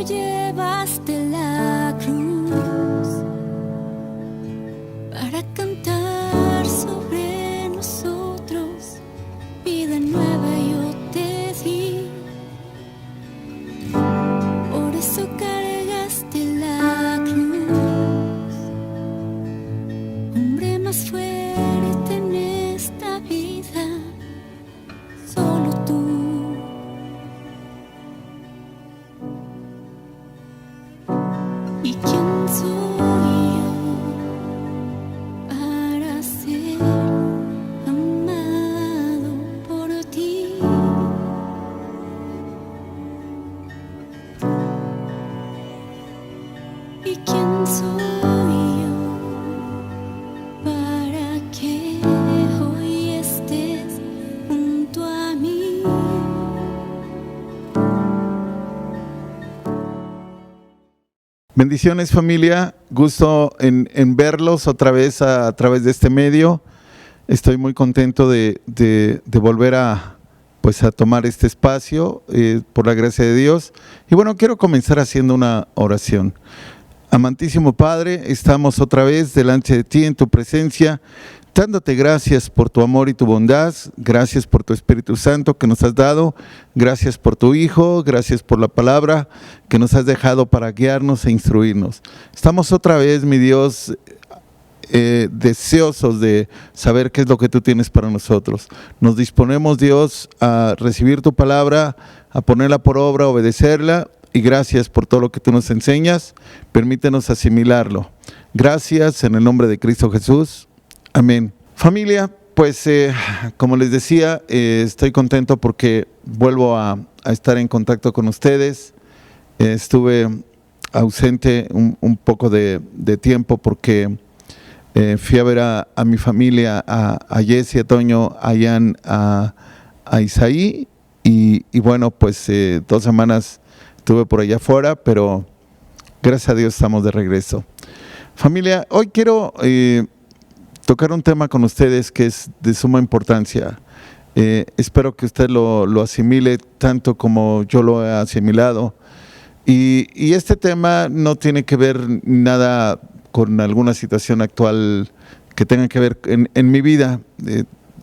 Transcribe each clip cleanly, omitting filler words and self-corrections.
llevaste la cruz para cantar sobre nosotros. Vida nueva yo te di, por eso cargaste la cruz. Hombre más fuerte en esta vida, solo tú. ¿Y quién soy yo para ser amado por ti? ¿Y quién soy yo para que hoy estés junto a mí? Bendiciones, familia, gusto en verlos otra vez a través de este medio. Estoy muy contento de volver a tomar este espacio por la gracia de Dios. Y bueno, quiero comenzar haciendo una oración. Amantísimo Padre, estamos otra vez delante de ti en tu presencia, dándote gracias por tu amor y tu bondad, gracias por tu Espíritu Santo que nos has dado, gracias por tu Hijo, gracias por la palabra que nos has dejado para guiarnos e instruirnos. Estamos otra vez, mi Dios, deseosos de saber qué es lo que tú tienes para nosotros. Nos disponemos, Dios, a recibir tu palabra, a ponerla por obra, a obedecerla, y gracias por todo lo que tú nos enseñas. Permítenos asimilarlo. Gracias en el nombre de Cristo Jesús. Amén. Familia, como les decía, estoy contento porque vuelvo a estar en contacto con ustedes. Estuve ausente un poco de tiempo porque fui a ver a mi familia, a Jessy, a Toño, a Ian, a Isaí, y bueno, 2 semanas estuve por allá afuera, pero gracias a Dios estamos de regreso. Familia, hoy quiero tocar un tema con ustedes que es de suma importancia. Espero que usted lo asimile tanto como yo lo he asimilado. Y este tema no tiene que ver nada con alguna situación actual que tenga que ver en mi vida.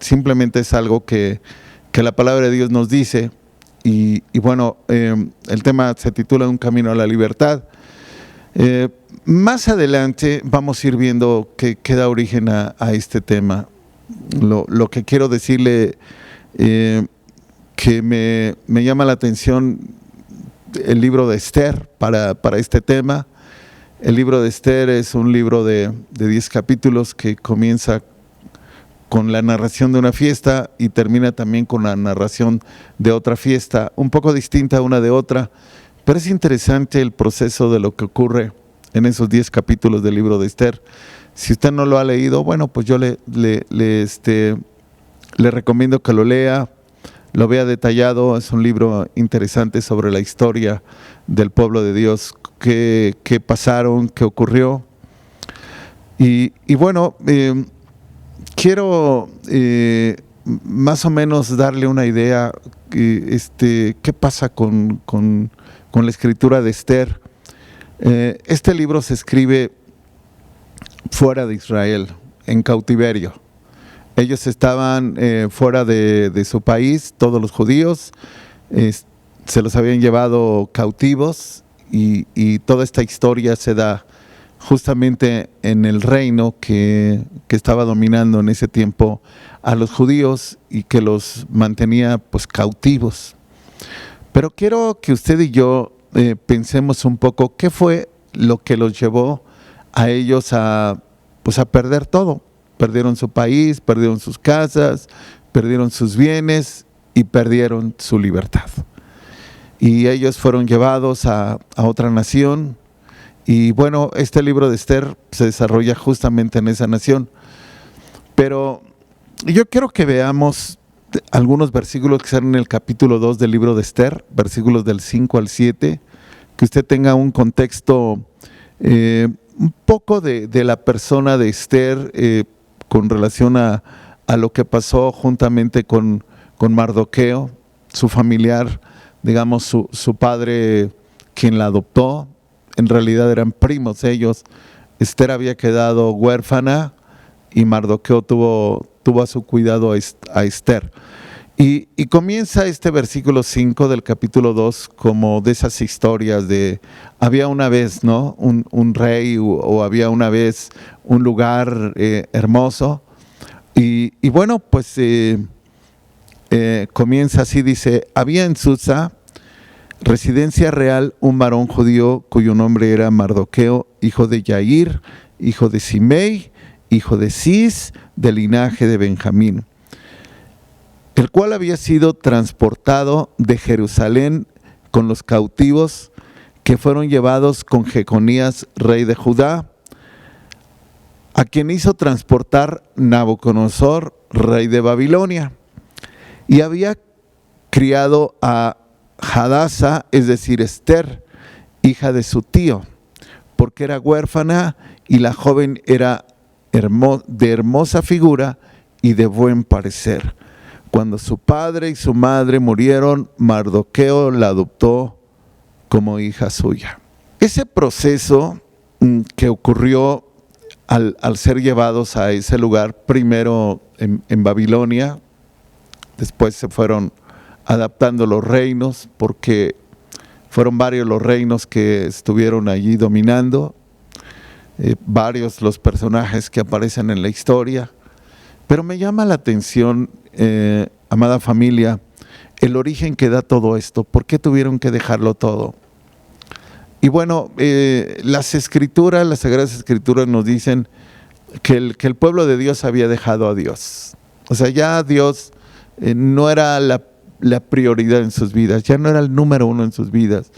Simplemente es algo que la palabra de Dios nos dice. Y bueno, el tema se titula Un camino a la libertad. Más adelante vamos a ir viendo qué da origen a este tema. Lo que quiero decirle que me llama la atención el libro de Esther para este tema. El libro de Esther es un libro de 10 capítulos que comienza con la narración de una fiesta y termina también con la narración de otra fiesta, un poco distinta una de otra, pero es interesante el proceso de lo que ocurre en esos 10 capítulos del libro de Esther. Si usted no lo ha leído, bueno, pues yo le recomiendo que lo lea, lo vea detallado. Es un libro interesante sobre la historia del pueblo de Dios, qué pasaron, qué ocurrió. Y bueno, quiero más o menos darle una idea qué pasa con la escritura de Esther. Este libro se escribe fuera de Israel, en cautiverio. Ellos estaban fuera de su país, todos los judíos, se los habían llevado cautivos y toda esta historia se da justamente en el reino que estaba dominando en ese tiempo a los judíos y que los mantenía cautivos. Pero quiero que usted y yo pensemos un poco qué fue lo que los llevó a ellos a perder todo. Perdieron su país, perdieron sus casas, perdieron sus bienes y perdieron su libertad. Y ellos fueron llevados a otra nación. Y bueno, este libro de Esther se desarrolla justamente en esa nación. Pero yo quiero que veamos algunos versículos que están en el capítulo 2 del libro de Esther, versículos del 5 al 7, que usted tenga un contexto un poco de la persona de Esther con relación a lo que pasó juntamente con Mardoqueo, su familiar, digamos su padre quien la adoptó. En realidad eran primos ellos. Esther había quedado huérfana y Mardoqueo tuvo a su cuidado a Esther. Y comienza este versículo 5 del capítulo 2 como de esas historias de había una vez, ¿no? un rey o había una vez un lugar hermoso. Y bueno, pues comienza así, dice: había en Susa, residencia real, un varón judío cuyo nombre era Mardoqueo, hijo de Yair, hijo de Simei, hijo de Cis, del linaje de Benjamín, el cual había sido transportado de Jerusalén con los cautivos que fueron llevados con Jeconías, rey de Judá, a quien hizo transportar Nabucodonosor, rey de Babilonia, y había criado a Hadasa, es decir, Esther, hija de su tío, porque era huérfana y la joven era de hermosa figura y de buen parecer. Cuando su padre y su madre murieron, Mardoqueo la adoptó como hija suya. Ese proceso que ocurrió al ser llevados a ese lugar, primero en Babilonia, después se fueron adaptando los reinos, porque fueron varios los reinos que estuvieron allí dominando, varios los personajes que aparecen en la historia. Pero me llama la atención, amada familia, el origen que da todo esto. ¿Por qué tuvieron que dejarlo todo? Y bueno, las escrituras, las Sagradas Escrituras nos dicen que el pueblo de Dios había dejado a Dios. O sea, ya Dios no era la prioridad en sus vidas, ya no era el número uno en sus vidas.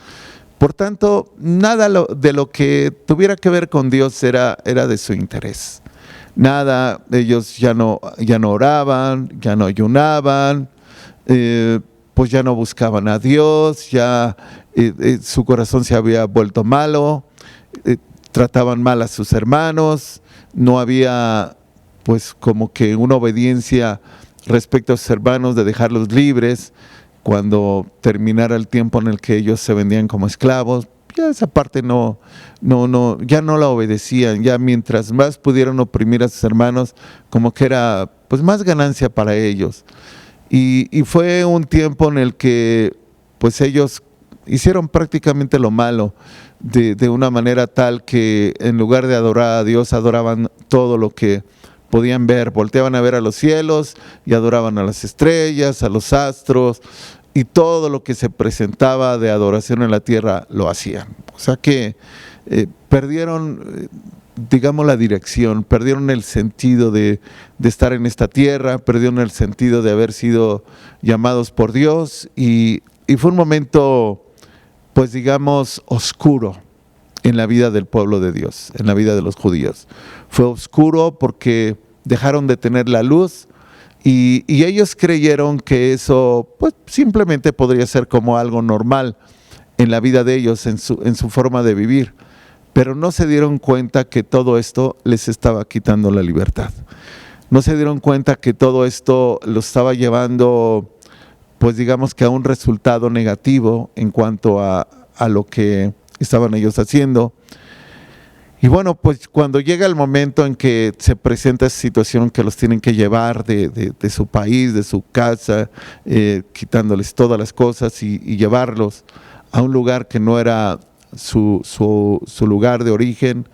Por tanto, nada de lo que tuviera que ver con Dios era de su interés. Nada, ellos ya no oraban, ya no ayunaban, pues ya no buscaban a Dios, ya su corazón se había vuelto malo, trataban mal a sus hermanos, no había pues como que una obediencia respecto a sus hermanos de dejarlos libres cuando terminara el tiempo en el que ellos se vendían como esclavos. Ya esa parte ya no la obedecían. Ya mientras más pudieron oprimir a sus hermanos, como que era pues más ganancia para ellos. Y fue un tiempo en el que pues ellos hicieron prácticamente lo malo de una manera tal que en lugar de adorar a Dios, adoraban todo lo que podían ver. Volteaban a ver a los cielos y adoraban a las estrellas, a los astros, y todo lo que se presentaba de adoración en la tierra lo hacían. O sea que perdieron, digamos, la dirección, perdieron el sentido de estar en esta tierra, perdieron el sentido de haber sido llamados por Dios, y fue un momento, pues digamos, oscuro en la vida del pueblo de Dios, en la vida de los judíos. Fue oscuro porque dejaron de tener la luz, y ellos creyeron que eso pues simplemente podría ser como algo normal en la vida de ellos, en su forma de vivir. Pero no se dieron cuenta que todo esto les estaba quitando la libertad. No se dieron cuenta que todo esto los estaba llevando, pues digamos que a un resultado negativo en cuanto a lo que estaban ellos haciendo. Y bueno, pues cuando llega el momento en que se presenta esa situación que los tienen que llevar de su país, de su casa, quitándoles todas las cosas y llevarlos a un lugar que no era su lugar de origen,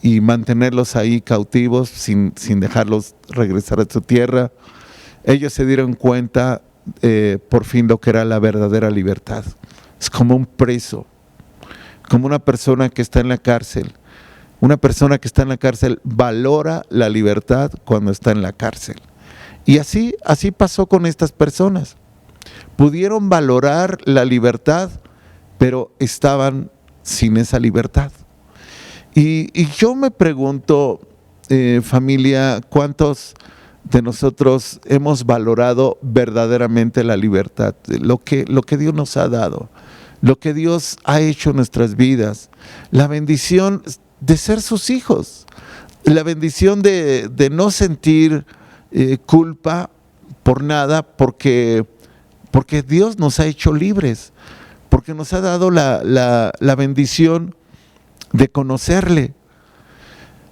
y mantenerlos ahí cautivos sin dejarlos regresar a su tierra, ellos se dieron cuenta por fin lo que era la verdadera libertad. Es como un preso, como una persona que está en la cárcel. Una persona que está en la cárcel valora la libertad cuando está en la cárcel. Y así pasó con estas personas. Pudieron valorar la libertad, pero estaban sin esa libertad. Y yo me pregunto, familia, ¿cuántos de nosotros hemos valorado verdaderamente la libertad? Lo que Dios nos ha dado, lo que Dios ha hecho en nuestras vidas, la bendición de ser sus hijos, la bendición de no sentir culpa por nada, porque Dios nos ha hecho libres, porque nos ha dado la bendición de conocerle.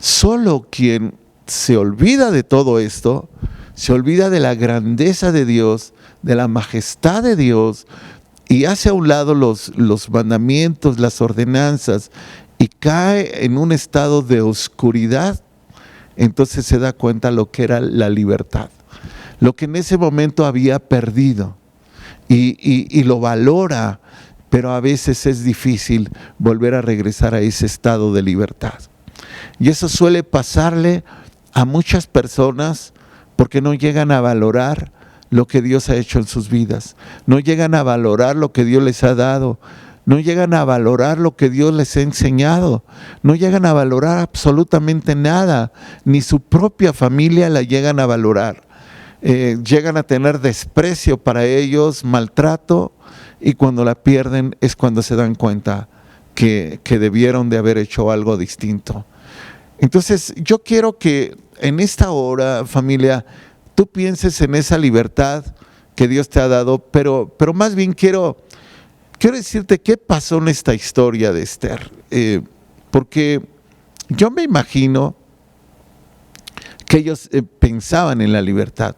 Solo quien se olvida de todo esto, se olvida de la grandeza de Dios, de la majestad de Dios, y hace a un lado los mandamientos, las ordenanzas, y cae en un estado de oscuridad, entonces se da cuenta lo que era la libertad, lo que en ese momento había perdido, y lo valora, pero a veces es difícil volver a regresar a ese estado de libertad. Y eso suele pasarle a muchas personas porque no llegan a valorar lo que Dios ha hecho en sus vidas, no llegan a valorar lo que Dios les ha dado, no llegan a valorar lo que Dios les ha enseñado, no llegan a valorar absolutamente nada, ni su propia familia la llegan a valorar. Llegan a tener desprecio para ellos, maltrato, y cuando la pierden es cuando se dan cuenta que debieron de haber hecho algo distinto. Entonces yo quiero que en esta hora, familia, tú pienses en esa libertad que Dios te ha dado, pero más bien quiero decirte qué pasó en esta historia de Esther, porque yo me imagino que ellos pensaban en la libertad.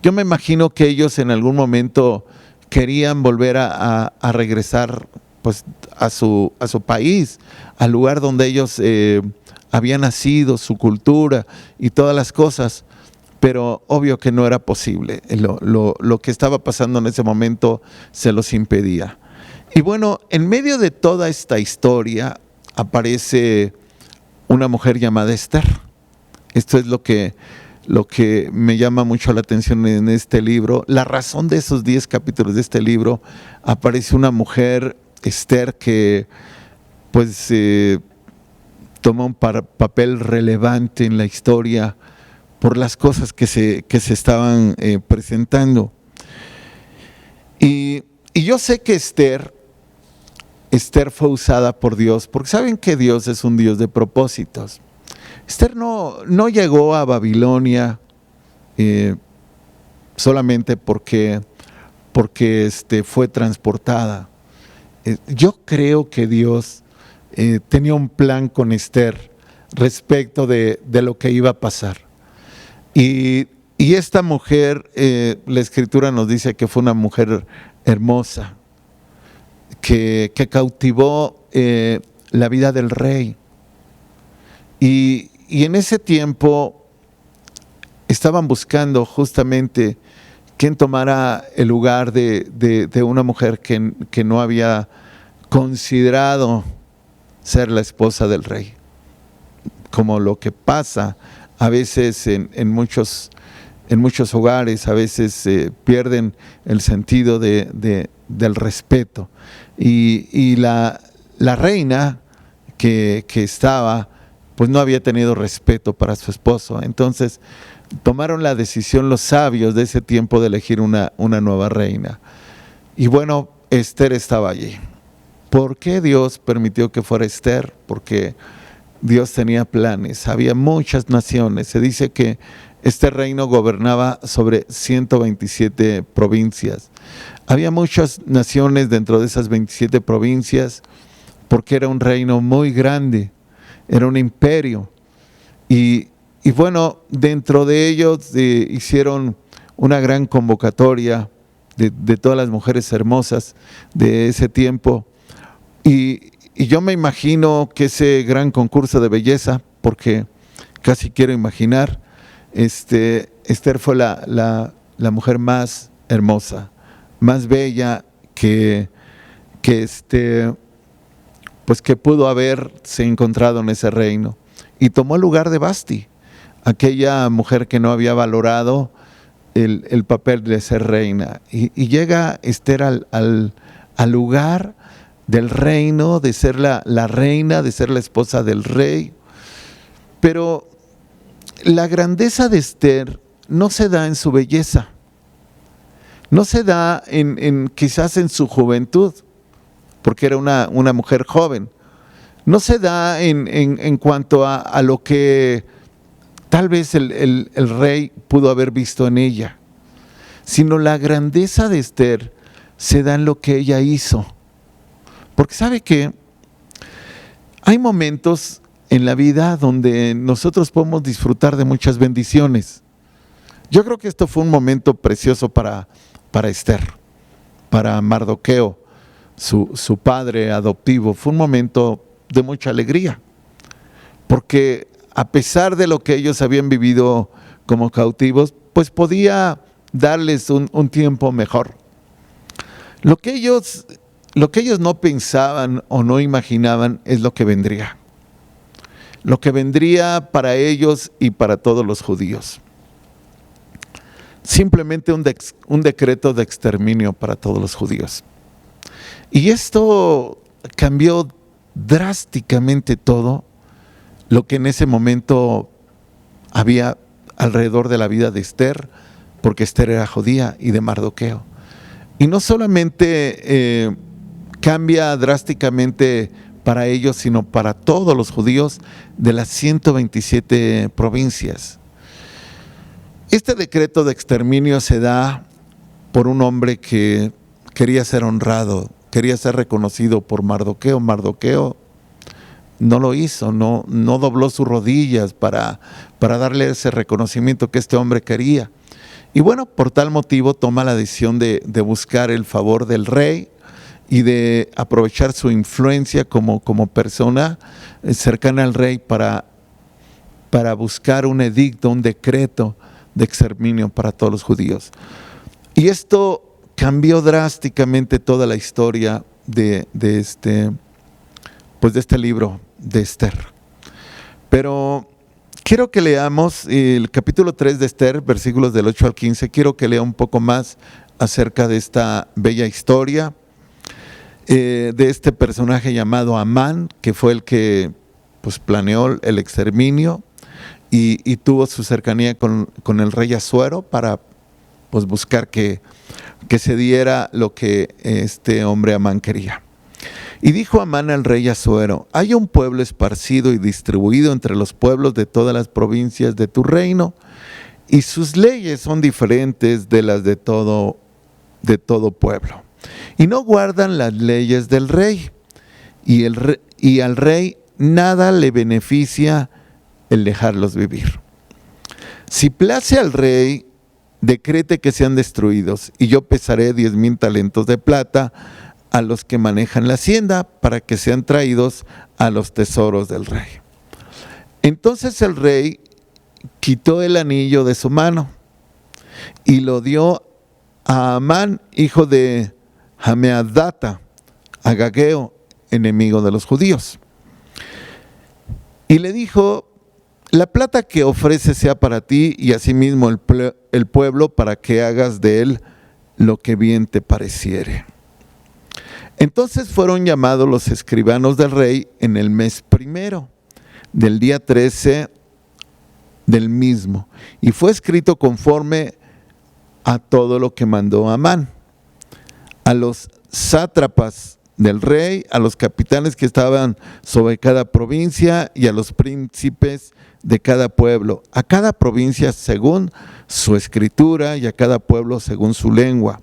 Yo me imagino que ellos en algún momento querían volver a regresar pues, a su país, al lugar donde ellos habían nacido, su cultura y todas las cosas, pero obvio que no era posible. Lo que estaba pasando en ese momento se los impedía. Y bueno, en medio de toda esta historia aparece una mujer llamada Esther. Esto es lo que me llama mucho la atención en este libro. La razón de esos 10 capítulos de este libro, aparece una mujer, Esther, que pues toma un papel relevante en la historia por las cosas que se estaban presentando. Y yo sé que Esther fue usada por Dios, porque saben que Dios es un Dios de propósitos. Esther no llegó a Babilonia solamente porque fue transportada. Yo creo que Dios tenía un plan con Esther respecto de lo que iba a pasar. Y esta mujer, la Escritura nos dice que fue una mujer hermosa, que cautivó la vida del rey. Y en ese tiempo estaban buscando justamente quién tomara el lugar de una mujer que no había considerado ser la esposa del rey. Como lo que pasa a veces en muchos hogares, a veces pierden el sentido del respeto. Y la reina que estaba, pues no había tenido respeto para su esposo. Entonces tomaron la decisión los sabios de ese tiempo de elegir una nueva reina. Y bueno, Esther estaba allí. ¿Por qué Dios permitió que fuera Esther? Porque Dios tenía planes. Había muchas naciones. Se dice que este reino gobernaba sobre 127 provincias. Había muchas naciones dentro de esas 27 provincias porque era un reino muy grande. Era un imperio. Y bueno, dentro de ellos hicieron una gran convocatoria de todas las mujeres hermosas de ese tiempo. Y yo me imagino que ese gran concurso de belleza, porque casi quiero imaginar, Esther fue la mujer más hermosa, más bella que pudo haberse encontrado en ese reino. Y tomó el lugar de Vasti, aquella mujer que no había valorado el papel de ser reina. Y llega Esther al lugar del reino, de ser la reina, de ser la esposa del rey. Pero la grandeza de Esther no se da en su belleza, no se da quizás en su juventud, porque era una mujer joven. No se da en cuanto a lo que tal vez el rey pudo haber visto en ella, sino la grandeza de Esther se da en lo que ella hizo. Porque sabe que hay momentos en la vida donde nosotros podemos disfrutar de muchas bendiciones. Yo creo que esto fue un momento precioso para Esther, para Mardoqueo, su padre adoptivo. Fue un momento de mucha alegría, porque a pesar de lo que ellos habían vivido como cautivos, pues podía darles un tiempo mejor. Lo que ellos no pensaban o no imaginaban es lo que vendría. Lo que vendría para ellos y para todos los judíos. Simplemente un decreto de exterminio para todos los judíos. Y esto cambió drásticamente todo lo que en ese momento había alrededor de la vida de Esther, porque Esther era judía, y de Mardoqueo. Y no solamente cambia drásticamente para ellos, sino para todos los judíos de las 127 provincias. Este decreto de exterminio se da por un hombre que quería ser honrado, quería ser reconocido por Mardoqueo. Mardoqueo no lo hizo, no dobló sus rodillas para darle ese reconocimiento que este hombre quería. Y bueno, por tal motivo toma la decisión de buscar el favor del rey y de aprovechar su influencia como persona cercana al rey para buscar un edicto, un decreto de exterminio para todos los judíos. Y esto cambió drásticamente toda la historia de este libro de Esther. Pero quiero que leamos el capítulo 3 de Esther, versículos del 8 al 15. Quiero que lea un poco más acerca de esta bella historia, de este personaje llamado Amán, que fue el que planeó el exterminio y tuvo su cercanía con el rey Asuero para buscar que se diera lo que este hombre Amán quería. Y dijo Amán al rey Asuero: hay un pueblo esparcido y distribuido entre los pueblos de todas las provincias de tu reino, y sus leyes son diferentes de las de todo pueblo. Y no guardan las leyes del rey, y al rey nada le beneficia el dejarlos vivir. Si place al rey, decrete que sean destruidos, y yo pesaré 10,000 talentos de plata a los que manejan la hacienda, para que sean traídos a los tesoros del rey. Entonces el rey quitó el anillo de su mano y lo dio a Amán, hijo de Hameadata, agageo, enemigo de los judíos. Y le dijo: la plata que ofreces sea para ti y asimismo el pueblo, para que hagas de él lo que bien te pareciere. Entonces fueron llamados los escribanos del rey en el mes primero, del día 13 del mismo, y fue escrito conforme a todo lo que mandó Amán. A los sátrapas del rey, a los capitanes que estaban sobre cada provincia y a los príncipes de cada pueblo, a cada provincia según su escritura y a cada pueblo según su lengua.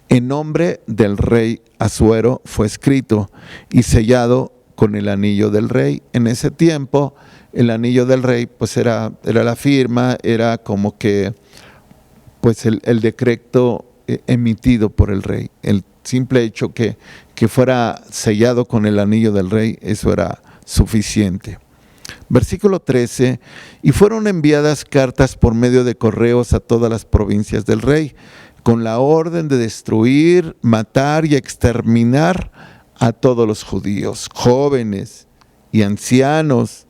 En nombre del rey Asuero fue escrito y sellado con el anillo del rey. En ese tiempo el anillo del rey era la firma, era como que el decreto emitido por el rey. El simple hecho que fuera sellado con el anillo del rey, eso era suficiente. Versículo 13: y fueron enviadas cartas por medio de correos a todas las provincias del rey, con la orden de destruir, matar y exterminar a todos los judíos, jóvenes y ancianos,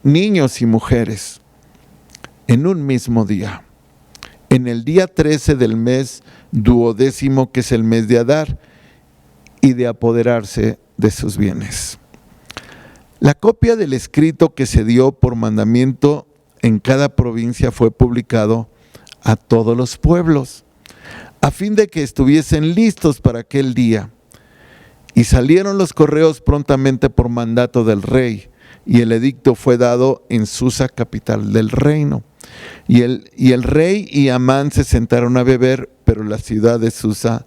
niños y mujeres, en un mismo día, en el día 13 del mes 12º, que es el mes de Adar, y de apoderarse de sus bienes. La copia del escrito que se dio por mandamiento en cada provincia fue publicado a todos los pueblos, a fin de que estuviesen listos para aquel día. Y salieron los correos prontamente por mandato del rey, y el edicto fue dado en Susa, capital del reino. Y el rey y Amán se sentaron a beber, pero la ciudad de Susa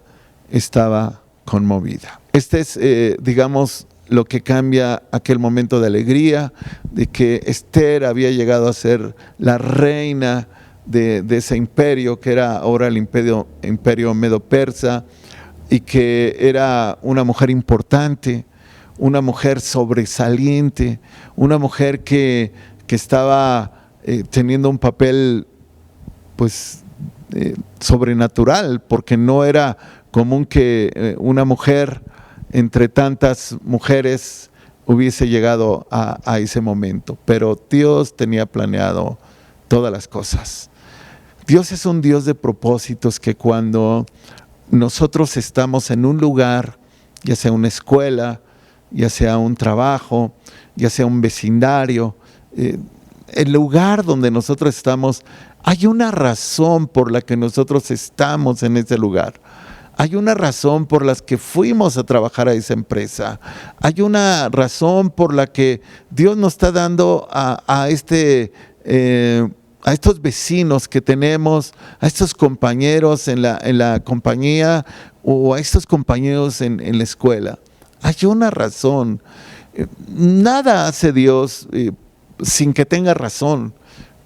estaba conmovida. Este es, digamos, lo que cambia aquel momento de alegría, de que Esther había llegado a ser la reina de ese imperio, que era ahora el imperio medo-persa, y que era una mujer importante, una mujer sobresaliente, una mujer que estaba teniendo un papel pues sobrenatural, porque no era común que una mujer entre tantas mujeres hubiese llegado a ese momento, pero Dios tenía planeado todas las cosas. Dios es un Dios de propósitos, que cuando nosotros estamos en un lugar, ya sea una escuela, ya sea un trabajo, ya sea un vecindario, el lugar donde nosotros estamos, hay una razón por la que nosotros estamos en ese lugar. Hay una razón por la que fuimos a trabajar a esa empresa. Hay una razón por la que Dios nos está dando a estos vecinos que tenemos, a estos compañeros en la compañía, o a estos compañeros en la escuela. Hay una razón. Nada hace Dios sin que tenga razón.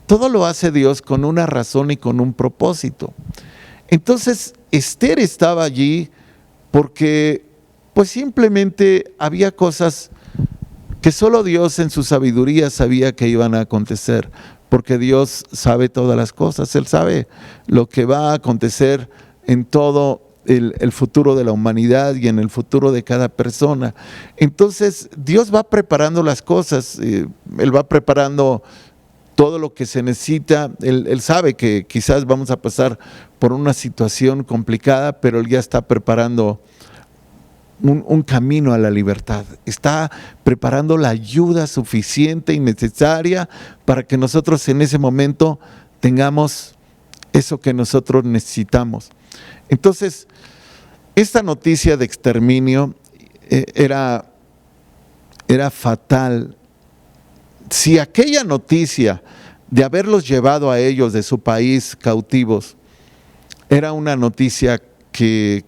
Todo lo hace Dios con una razón y con un propósito. Entonces, Esther estaba allí porque pues simplemente había cosas que solo Dios en su sabiduría sabía que iban a acontecer, porque Dios sabe todas las cosas. Él sabe lo que va a acontecer en todo el futuro de la humanidad y en el futuro de cada persona. Entonces Dios va preparando las cosas, Él va preparando todo lo que se necesita. Él sabe que quizás vamos a pasar por una situación complicada, pero Él ya está preparando un camino a la libertad. Está preparando la ayuda suficiente y necesaria para que nosotros en ese momento tengamos eso que nosotros necesitamos. Entonces, esta noticia de exterminio era fatal. Si aquella noticia de haberlos llevado a ellos de su país cautivos era una noticia que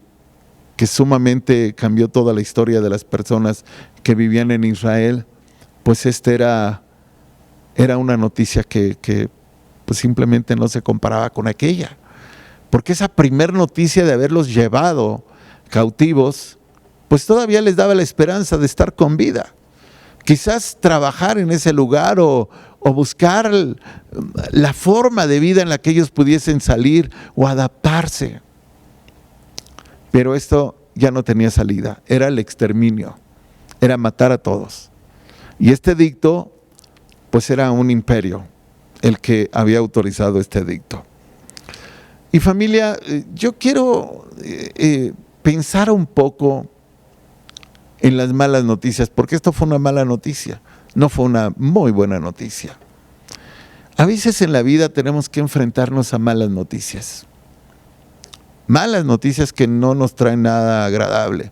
sumamente cambió toda la historia de las personas que vivían en Israel, pues esta era una noticia que pues simplemente no se comparaba con aquella. Porque esa primer noticia de haberlos llevado cautivos, pues todavía les daba la esperanza de estar con vida. Quizás trabajar en ese lugar o buscar la forma de vida en la que ellos pudiesen salir o adaptarse. Pero esto ya no tenía salida, era el exterminio, era matar a todos. Y este edicto, pues era un imperio el que había autorizado este edicto. Y familia, yo quiero pensar un poco en las malas noticias, porque esto fue una mala noticia, no fue una muy buena noticia. A veces en la vida tenemos que enfrentarnos a malas noticias que no nos traen nada agradable.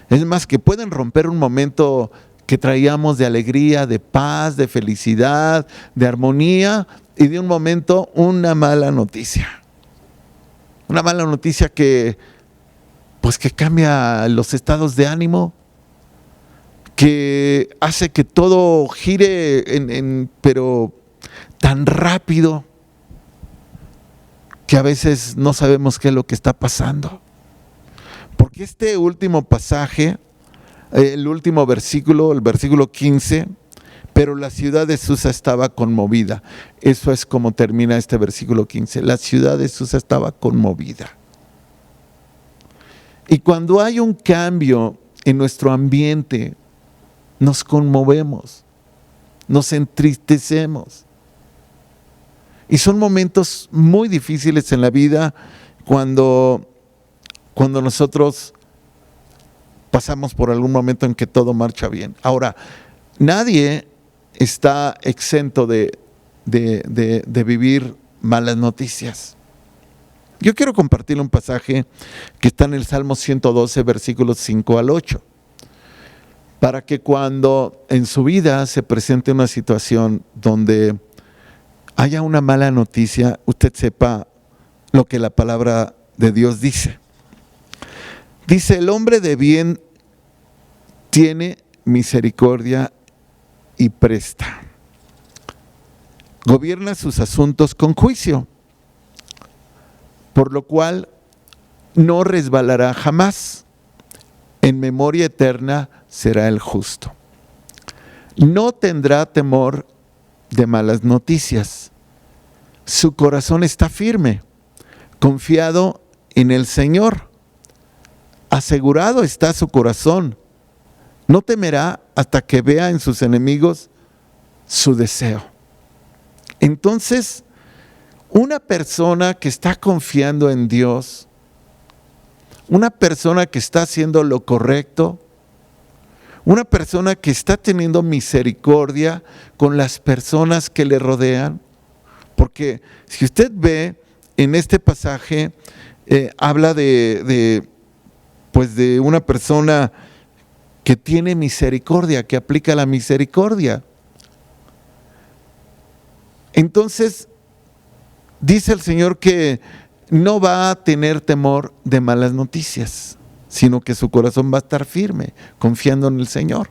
Es más, que pueden romper un momento que traíamos de alegría, de paz, de felicidad, de armonía, y de un momento una mala noticia. Una mala noticia que cambia los estados de ánimo, que hace que todo gire pero tan rápido que a veces no sabemos qué es lo que está pasando. Porque este último pasaje, el último versículo, el versículo 15, pero la ciudad de Susa estaba conmovida. Eso es como termina este versículo 15. La ciudad de Susa estaba conmovida. Y cuando hay un cambio en nuestro ambiente, nos conmovemos, nos entristecemos. Y son momentos muy difíciles en la vida cuando nosotros pasamos por algún momento en que todo marcha bien. Ahora, nadie está exento de vivir malas noticias. Yo quiero compartir un pasaje que está en el Salmo 112, versículos 5 al 8. Para que cuando en su vida se presente una situación donde haya una mala noticia, usted sepa lo que la palabra de Dios dice. Dice, el hombre de bien tiene misericordia y presta. Gobierna sus asuntos con juicio, por lo cual no resbalará jamás. En memoria eterna será el justo. No tendrá temor de malas noticias. Su corazón está firme, confiado en el Señor. Asegurado está su corazón. No temerá hasta que vea en sus enemigos su deseo. Entonces, una persona que está confiando en Dios, una persona que está haciendo lo correcto, una persona que está teniendo misericordia con las personas que le rodean, porque si usted ve en este pasaje, habla de una persona que tiene misericordia, que aplica la misericordia. Entonces, dice el Señor que no va a tener temor de malas noticias, sino que su corazón va a estar firme, confiando en el Señor.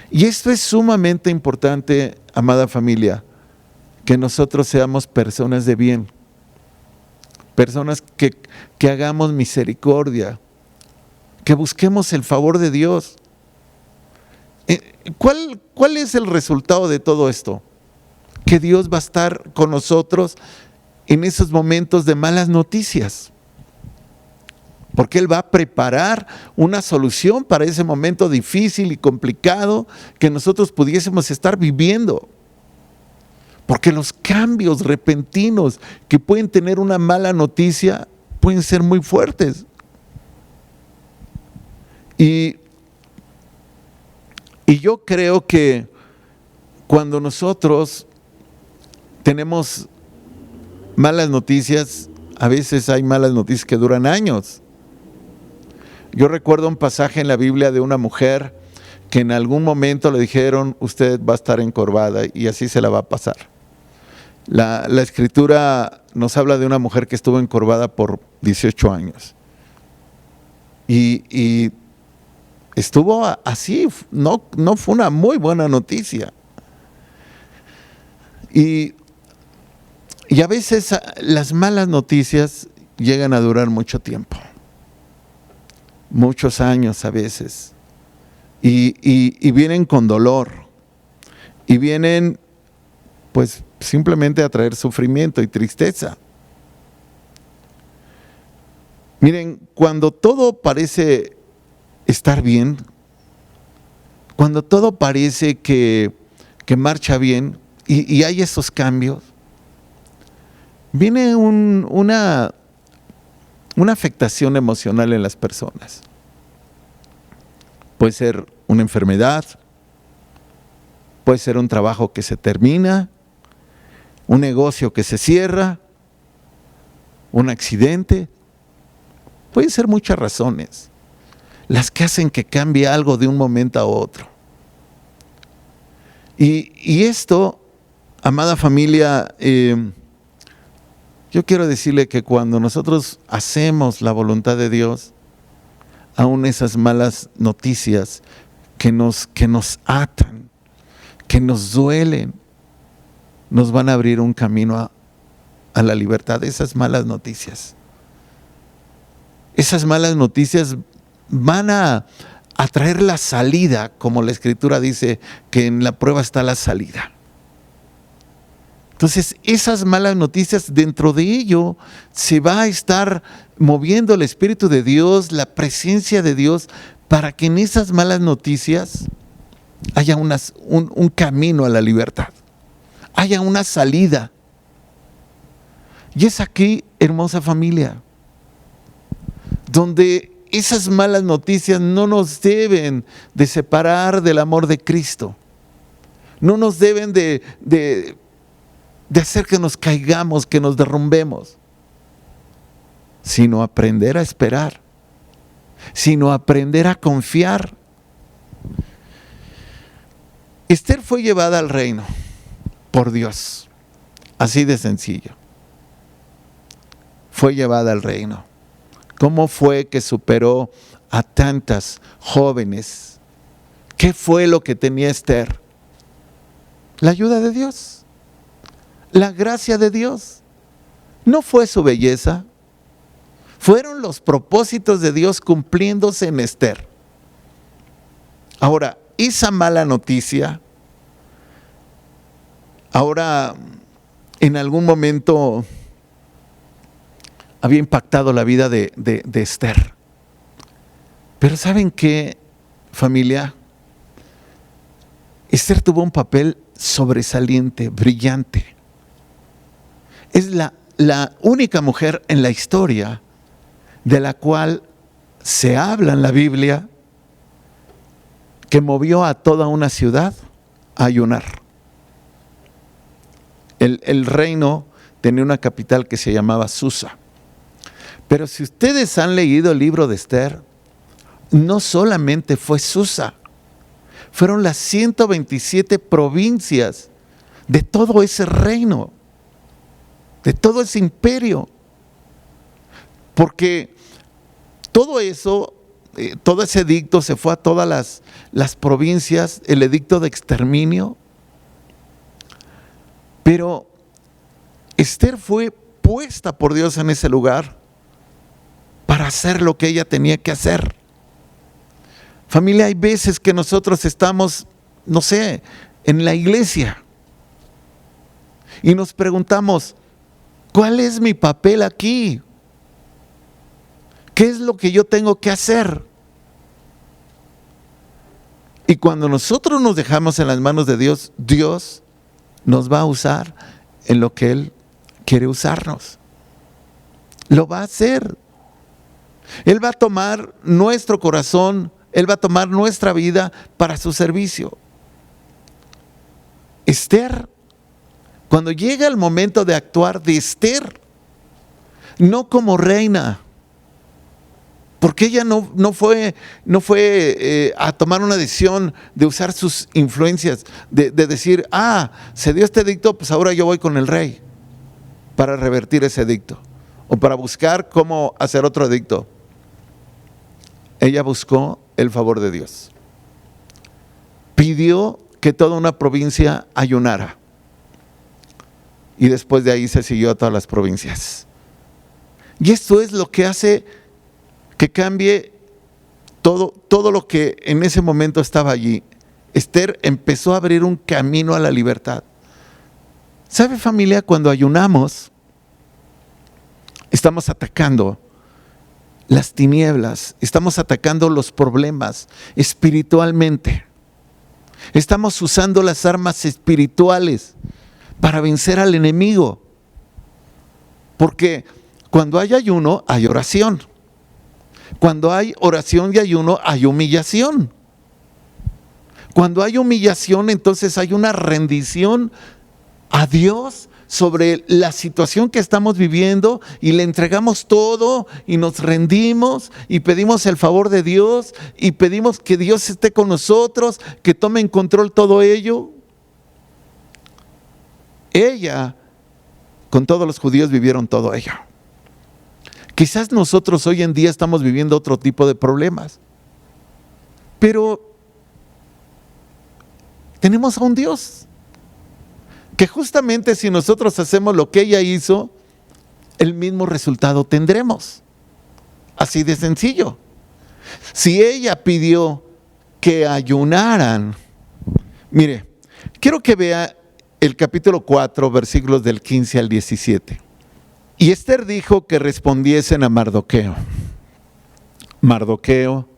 Y esto es sumamente importante, amada familia, que nosotros seamos personas de bien, personas que hagamos misericordia, que busquemos el favor de Dios. ¿Cuál es el resultado de todo esto? Que Dios va a estar con nosotros en esos momentos de malas noticias, porque Él va a preparar una solución para ese momento difícil y complicado que nosotros pudiésemos estar viviendo. Porque los cambios repentinos que pueden tener una mala noticia pueden ser muy fuertes. Y yo creo que cuando nosotros tenemos malas noticias, a veces hay malas noticias que duran años. Yo recuerdo un pasaje en la Biblia de una mujer que en algún momento le dijeron, usted va a estar encorvada y así se la va a pasar. La escritura nos habla de una mujer que estuvo encorvada por 18 años. Y estuvo así, no fue una muy buena noticia. Y a veces las malas noticias llegan a durar mucho tiempo, muchos años a veces, y vienen con dolor, y vienen pues simplemente a traer sufrimiento y tristeza. Miren, cuando todo parece estar bien, cuando todo parece que marcha bien y hay esos cambios, viene una afectación emocional en las personas. Puede ser una enfermedad, puede ser un trabajo que se termina, un negocio que se cierra, un accidente. Pueden ser muchas razones las que hacen que cambie algo de un momento a otro. Y esto, amada familia, yo quiero decirle que cuando nosotros hacemos la voluntad de Dios, aún esas malas noticias que nos atan, que nos duelen, nos van a abrir un camino a la libertad. Esas malas noticias van a traer la salida, como la Escritura dice que en la prueba está la salida. Entonces, esas malas noticias, dentro de ello se va a estar moviendo el Espíritu de Dios, la presencia de Dios, para que en esas malas noticias haya un camino a la libertad, haya una salida. Y es aquí, hermosa familia, donde esas malas noticias no nos deben de separar del amor de Cristo, no nos deben de hacer que nos caigamos, que nos derrumbemos, sino aprender a esperar, sino aprender a confiar. Esther fue llevada al reino por Dios, así de sencillo. Fue llevada al reino ¿Cómo fue que superó a tantas jóvenes? ¿Qué fue lo que tenía Esther? La ayuda de Dios, la gracia de Dios. No fue su belleza, fueron los propósitos de Dios cumpliéndose en Esther. Ahora, esa mala noticia, ahora en algún momento había impactado la vida de Esther. Pero ¿saben qué, familia? Esther tuvo un papel sobresaliente, brillante. Es la única mujer en la historia de la cual se habla en la Biblia que movió a toda una ciudad a ayunar. El reino tenía una capital que se llamaba Susa. Pero si ustedes han leído el libro de Esther, no solamente fue Susa, fueron las 127 provincias de todo ese reino, de todo ese imperio. Porque todo eso, todo ese edicto se fue a todas las provincias, el edicto de exterminio. Pero Esther fue puesta por Dios en ese lugar para hacer lo que ella tenía que hacer. Familia, hay veces que nosotros estamos, no sé, en la iglesia y nos preguntamos, ¿cuál es mi papel aquí? ¿Qué es lo que yo tengo que hacer? Y cuando nosotros nos dejamos en las manos de Dios, Dios nos va a usar en lo que Él quiere usarnos. Lo va a hacer. Él va a tomar nuestro corazón, Él va a tomar nuestra vida para su servicio. Esther, cuando llega el momento de actuar de Esther, no como reina, porque ella no fue a tomar una decisión de usar sus influencias, de decir, se dio este edicto, pues ahora yo voy con el rey para revertir ese edicto, o para buscar cómo hacer otro edicto. Ella buscó el favor de Dios. Pidió que toda una provincia ayunara. Y después de ahí se siguió a todas las provincias. Y esto es lo que hace que cambie todo lo que en ese momento estaba allí. Esther empezó a abrir un camino a la libertad. ¿Sabe, familia? Cuando ayunamos, estamos atacando las tinieblas, estamos atacando los problemas espiritualmente. Estamos usando las armas espirituales para vencer al enemigo. Porque cuando hay ayuno, hay oración. Cuando hay oración y ayuno, hay humillación. Cuando hay humillación, entonces hay una rendición a Dios sobre la situación que estamos viviendo y le entregamos todo y nos rendimos y pedimos el favor de Dios y pedimos que Dios esté con nosotros, que tome en control todo ello. Ella, con todos los judíos, vivieron todo ello. Quizás nosotros hoy en día estamos viviendo otro tipo de problemas, pero tenemos a un Dios que justamente si nosotros hacemos lo que ella hizo, el mismo resultado tendremos. Así de sencillo. Si ella pidió que ayunaran, mire, quiero que vea el capítulo 4, versículos del 15 al 17. Y Esther dijo que respondiesen a Mardoqueo. Mardoqueo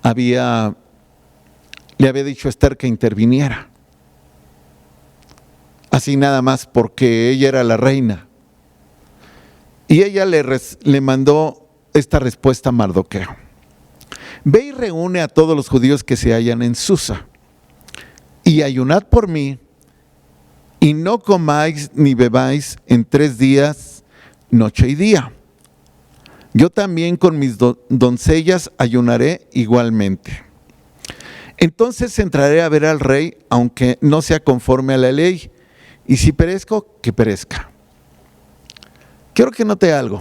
le había dicho a Esther que interviniera. Así nada más porque ella era la reina. Y ella le mandó esta respuesta a Mardoqueo. Ve y reúne a todos los judíos que se hallan en Susa, y ayunad por mí, y no comáis ni bebáis en 3 días, noche y día. Yo también con mis doncellas ayunaré igualmente. Entonces entraré a ver al rey, aunque no sea conforme a la ley, y si perezco, que perezca. Quiero que note algo.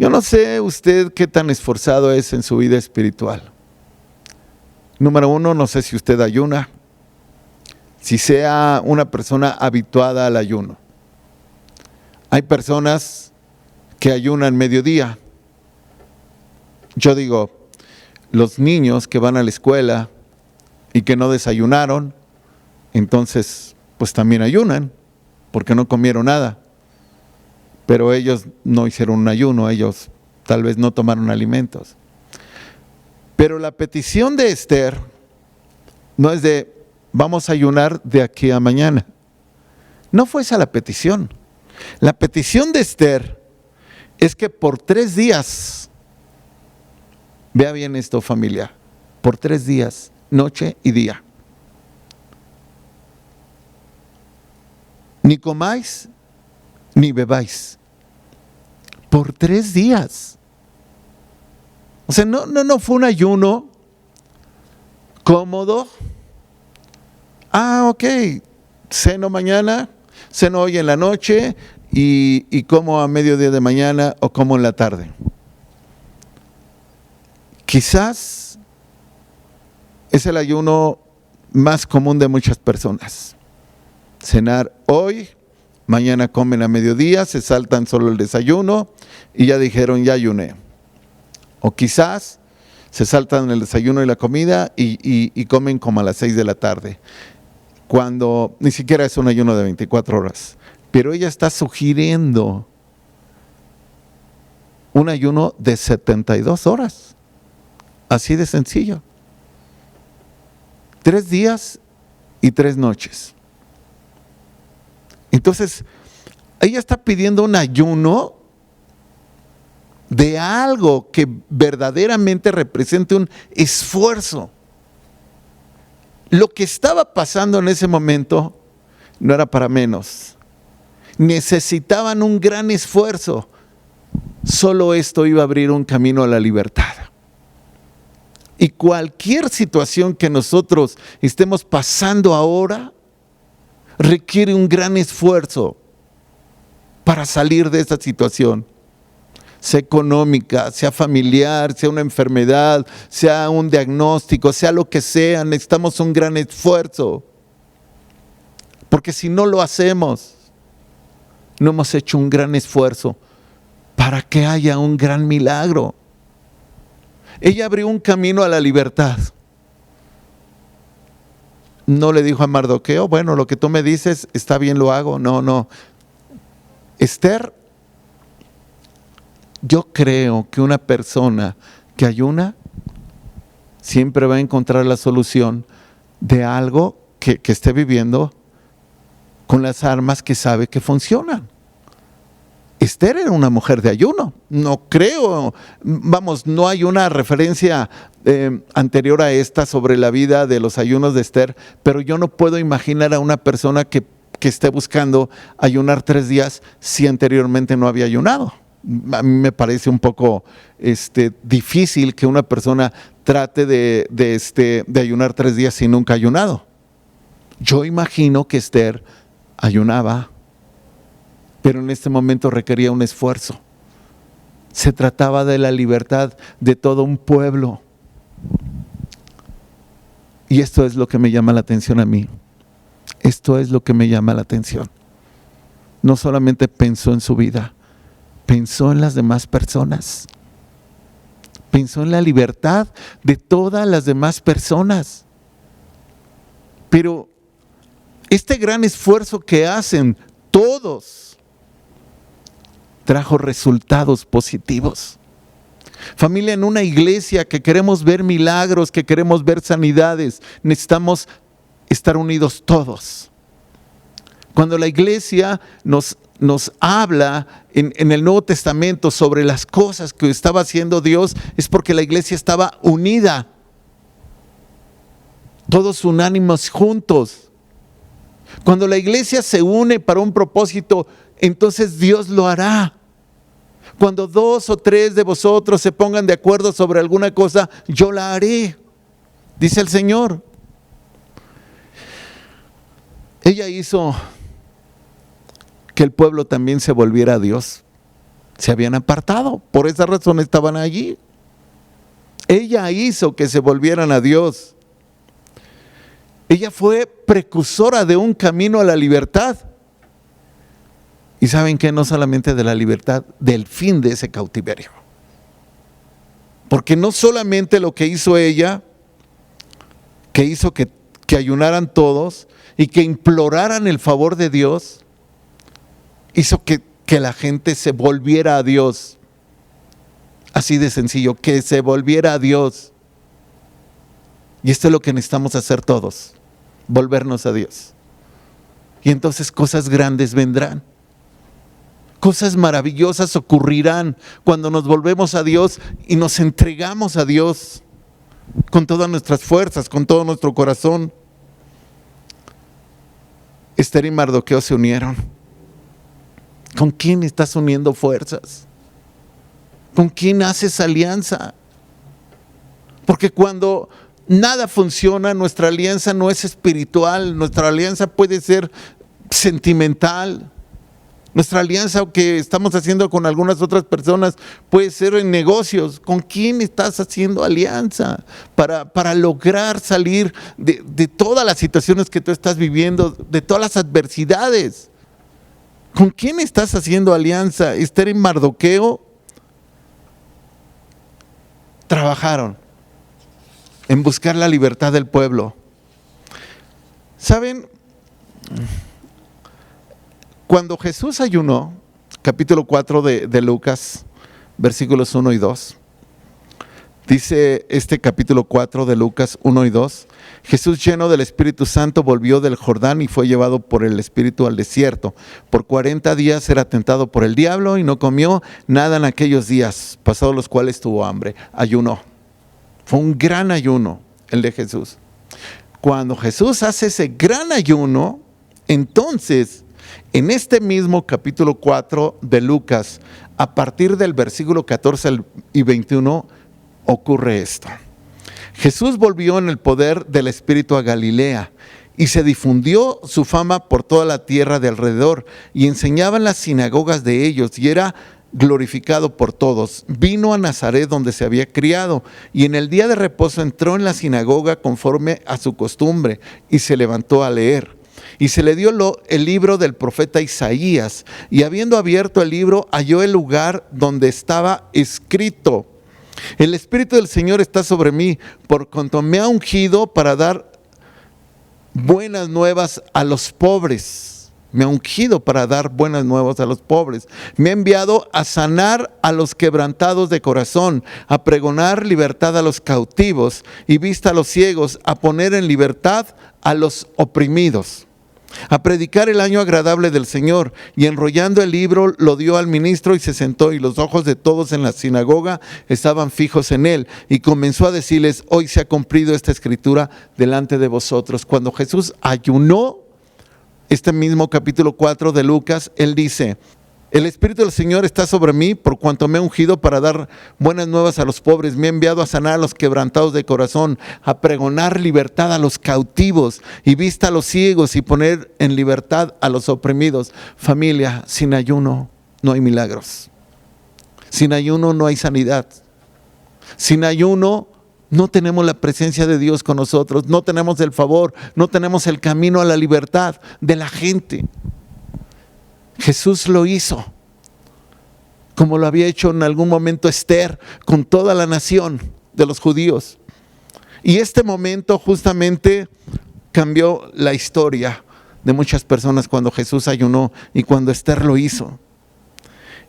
Yo no sé usted qué tan esforzado es en su vida espiritual. Número uno, no sé si usted ayuna, si sea una persona habituada al ayuno. Hay personas que ayunan mediodía. Yo digo, los niños que van a la escuela y que no desayunaron, entonces pues también ayunan, porque no comieron nada. Pero ellos no hicieron un ayuno, ellos tal vez no tomaron alimentos. Pero la petición de Esther no es de vamos a ayunar de aquí a mañana. No fue esa la petición. La petición de Esther es que por 3 días, vea bien esto familia, por 3 días, noche y día, ni comáis ni bebáis. Por 3 días. O sea, no fue un ayuno cómodo. Ok, ceno mañana, ceno hoy en la noche y como a mediodía de mañana o como en la tarde. Quizás es el ayuno más común de muchas personas. Cenar hoy, mañana comen a mediodía, se saltan solo el desayuno y ya dijeron, ya ayuné. O quizás se saltan el desayuno y la comida y comen como a las 6 de la tarde, cuando ni siquiera es un ayuno de 24 horas. Pero ella está sugiriendo un ayuno de 72 horas. Así de sencillo. 3 días y 3 noches. Entonces, ella está pidiendo un ayuno de algo que verdaderamente represente un esfuerzo. Lo que estaba pasando en ese momento no era para menos. Necesitaban un gran esfuerzo. Solo esto iba a abrir un camino a la libertad. Y cualquier situación que nosotros estemos pasando ahora requiere un gran esfuerzo para salir de esta situación. Sea económica, sea familiar, sea una enfermedad, sea un diagnóstico, sea lo que sea, necesitamos un gran esfuerzo. Porque si no lo hacemos, no hemos hecho un gran esfuerzo para que haya un gran milagro. Ella abrió un camino a la libertad. No le dijo a Mardoqueo, bueno, lo que tú me dices está bien, lo hago. No. Esther, yo creo que una persona que ayuna siempre va a encontrar la solución de algo que esté viviendo con las armas que sabe que funcionan. Esther era una mujer de ayuno. No creo, no hay una referencia anterior a esta sobre la vida de los ayunos de Esther, pero yo no puedo imaginar a una persona que esté buscando ayunar 3 días si anteriormente no había ayunado. A mí me parece un poco difícil que una persona trate de ayunar 3 días si nunca ha ayunado. Yo imagino que Esther ayunaba, pero en este momento requería un esfuerzo. Se trataba de la libertad de todo un pueblo. Y esto es lo que me llama la atención a mí. Esto es lo que me llama la atención. No solamente pensó en su vida, pensó en las demás personas. Pensó en la libertad de todas las demás personas. Pero este gran esfuerzo que hacen todos trajo resultados positivos. Familia, en una iglesia que queremos ver milagros, que queremos ver sanidades, necesitamos estar unidos todos. Cuando la iglesia nos habla en el Nuevo Testamento sobre las cosas que estaba haciendo Dios, es porque la iglesia estaba unida. Todos unánimes juntos. Cuando la iglesia se une para un propósito, entonces Dios lo hará. Cuando 2 o 3 de vosotros se pongan de acuerdo sobre alguna cosa, yo la haré, dice el Señor. Ella hizo que el pueblo también se volviera a Dios. se habían apartado. Por esa razón estaban allí. Ella hizo que se volvieran a Dios. Ella fue precursora de un camino a la libertad. Y ¿saben qué? No solamente de la libertad, del fin de ese cautiverio. Porque no solamente lo que hizo ella, que hizo que ayunaran todos y que imploraran el favor de Dios, hizo que la gente se volviera a Dios. Así de sencillo, que se volviera a Dios. Y esto es lo que necesitamos hacer todos, volvernos a Dios. Y entonces cosas grandes vendrán. Cosas maravillosas ocurrirán cuando nos volvemos a Dios y nos entregamos a Dios con todas nuestras fuerzas, con todo nuestro corazón. Esther y Mardoqueo se unieron. ¿Con quién estás uniendo fuerzas? ¿Con quién haces alianza? Porque cuando nada funciona, nuestra alianza no es espiritual, nuestra alianza puede ser sentimental. Nuestra alianza que estamos haciendo con algunas otras personas puede ser en negocios. ¿Con quién estás haciendo alianza para lograr salir de todas las situaciones que tú estás viviendo, de todas las adversidades? ¿Con quién estás haciendo alianza? Esther y Mardoqueo trabajaron en buscar la libertad del pueblo. ¿Saben? Cuando Jesús ayunó, capítulo 4 de Lucas, versículos 1 y 2, dice este capítulo 4 de Lucas 1 y 2, Jesús lleno del Espíritu Santo volvió del Jordán y fue llevado por el Espíritu al desierto. Por 40 días era tentado por el diablo y no comió nada en aquellos días, pasados los cuales tuvo hambre. Ayunó. Fue un gran ayuno el de Jesús. Cuando Jesús hace ese gran ayuno, entonces en este mismo capítulo 4 de Lucas, a partir del versículo 14 y 21, ocurre esto. Jesús volvió en el poder del Espíritu a Galilea y se difundió su fama por toda la tierra de alrededor y enseñaba en las sinagogas de ellos y era glorificado por todos. Vino a Nazaret donde se había criado y en el día de reposo entró en la sinagoga conforme a su costumbre y se levantó a leer. Y se le dio el libro del profeta Isaías, y habiendo abierto el libro, halló el lugar donde estaba escrito: el Espíritu del Señor está sobre mí, por cuanto me ha ungido para dar buenas nuevas a los pobres. Me ha ungido para dar buenas nuevas a los pobres. Me ha enviado a sanar a los quebrantados de corazón, a pregonar libertad a los cautivos y vista a los ciegos, a poner en libertad a los oprimidos, a predicar el año agradable del Señor. Y enrollando el libro lo dio al ministro y se sentó, y los ojos de todos en la sinagoga estaban fijos en él, y comenzó a decirles: hoy se ha cumplido esta escritura delante de vosotros. Cuando Jesús ayunó, este mismo capítulo 4 de Lucas, él dice: el Espíritu del Señor está sobre mí, por cuanto me ha ungido para dar buenas nuevas a los pobres. Me ha enviado a sanar a los quebrantados de corazón, a pregonar libertad a los cautivos y vista a los ciegos, y poner en libertad a los oprimidos. Familia, sin ayuno no hay milagros. Sin ayuno no hay sanidad. Sin ayuno no tenemos la presencia de Dios con nosotros. No tenemos el favor, no tenemos el camino a la libertad de la gente. Jesús lo hizo, como lo había hecho en algún momento Esther, con toda la nación de los judíos. Y este momento justamente cambió la historia de muchas personas cuando Jesús ayunó y cuando Esther lo hizo.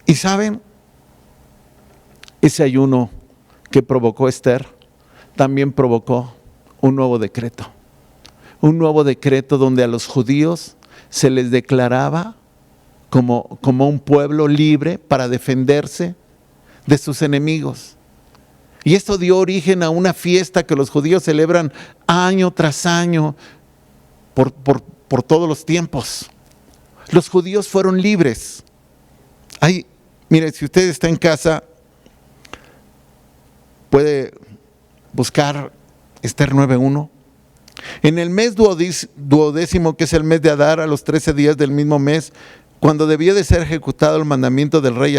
Y saben, ese ayuno que provocó Esther también provocó un nuevo decreto. Un nuevo decreto donde a los judíos se les declaraba como un pueblo libre para defenderse de sus enemigos. Y esto dio origen a una fiesta que los judíos celebran año tras año por todos los tiempos. Los judíos fueron libres. Mire, si usted está en casa, puede buscar Esther 9:1. En el mes duodécimo, que es el mes de Adar, a los 13 días del mismo mes, cuando debía de ser ejecutado el mandamiento del rey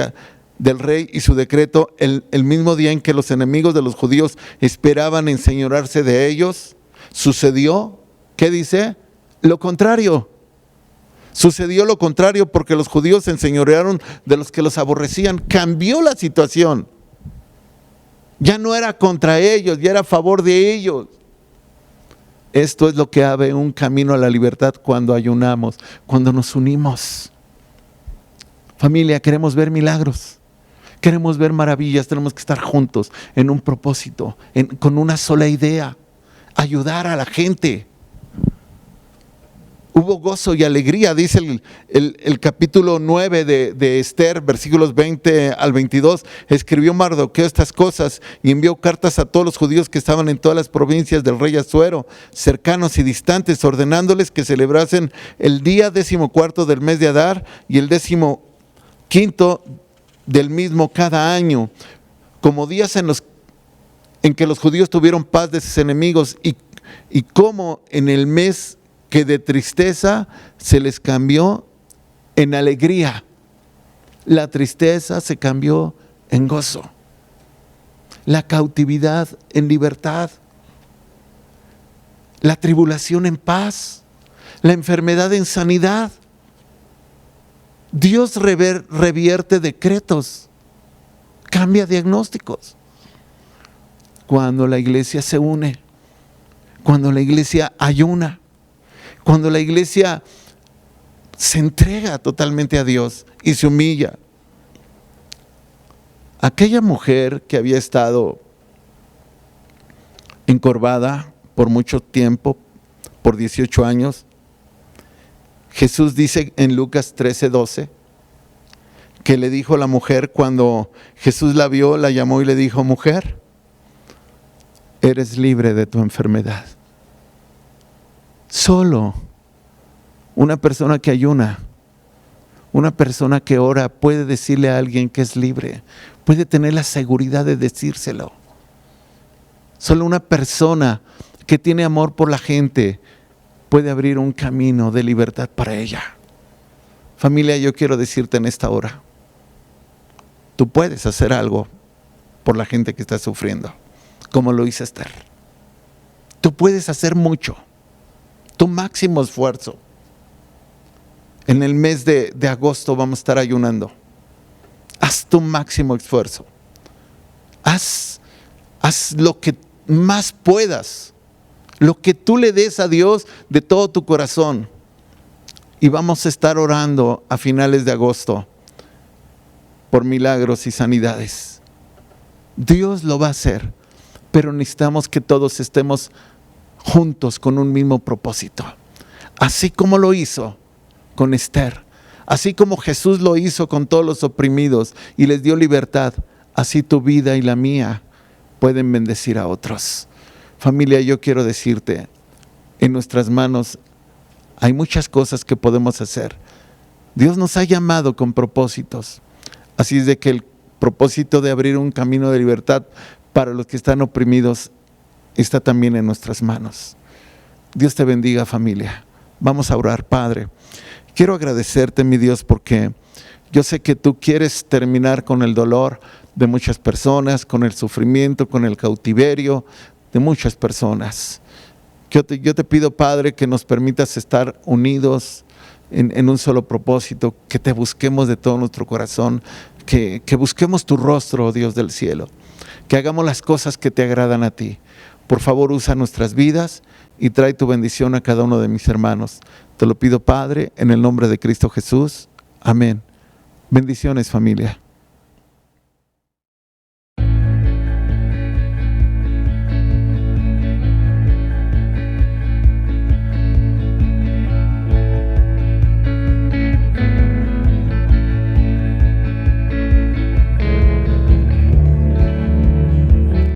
del rey y su decreto el mismo día en que los enemigos de los judíos esperaban enseñorearse de ellos, sucedió, ¿qué dice? Lo contrario. Sucedió lo contrario porque los judíos se enseñorearon de los que los aborrecían. Cambió la situación. Ya no era contra ellos, ya era a favor de ellos. Esto es lo que abre un camino a la libertad cuando ayunamos, cuando nos unimos. Familia, queremos ver milagros, queremos ver maravillas, tenemos que estar juntos en un propósito, con una sola idea, ayudar a la gente. Hubo gozo y alegría, dice el capítulo 9 de Esther, versículos 20 al 22. Escribió Mardoqueo estas cosas y envió cartas a todos los judíos que estaban en todas las provincias del rey Asuero, cercanos y distantes, ordenándoles que celebrasen el día 14 del mes de Adar y el 15 del mismo cada año, como días en que los judíos tuvieron paz de sus enemigos, y como en el mes que de tristeza se les cambió en alegría. La tristeza se cambió en gozo. La cautividad en libertad. La tribulación en paz. La enfermedad en sanidad. Dios revierte decretos. Cambia diagnósticos. Cuando la iglesia se une. Cuando la iglesia ayuna. Cuando la iglesia se entrega totalmente a Dios y se humilla. Aquella mujer que había estado encorvada por mucho tiempo, por 18 años, Jesús dice en Lucas 13:12, que le dijo a la mujer cuando Jesús la vio, la llamó y le dijo: mujer, eres libre de tu enfermedad. Solo una persona que ayuna, una persona que ora puede decirle a alguien que es libre, puede tener la seguridad de decírselo. Solo una persona que tiene amor por la gente puede abrir un camino de libertad para ella. Familia, yo quiero decirte en esta hora, tú puedes hacer algo por la gente que está sufriendo, como lo hizo Esther. Tú puedes hacer mucho. Tu máximo esfuerzo. En el mes de agosto vamos a estar ayunando. Haz tu máximo esfuerzo. Haz lo que más puedas. Lo que tú le des a Dios de todo tu corazón. Y vamos a estar orando a finales de agosto por milagros y sanidades. Dios lo va a hacer, pero necesitamos que todos estemos juntos con un mismo propósito. Así como lo hizo con Esther, así como Jesús lo hizo con todos los oprimidos y les dio libertad, así tu vida y la mía pueden bendecir a otros. Familia, yo quiero decirte, en nuestras manos hay muchas cosas que podemos hacer. Dios nos ha llamado con propósitos, así es de que el propósito de abrir un camino de libertad para los que están oprimidos está también en nuestras manos. Dios te bendiga, familia. Vamos a orar. Padre, quiero agradecerte, mi Dios, porque yo sé que tú quieres terminar con el dolor de muchas personas, con el sufrimiento, con el cautiverio de muchas personas. Yo te pido, Padre, que nos permitas estar unidos en un solo propósito, que te busquemos de todo nuestro corazón, que busquemos tu rostro, oh Dios del cielo, que hagamos las cosas que te agradan a ti. Por favor, usa nuestras vidas y trae tu bendición a cada uno de mis hermanos. Te lo pido, Padre, en el nombre de Cristo Jesús. Amén. Bendiciones, familia.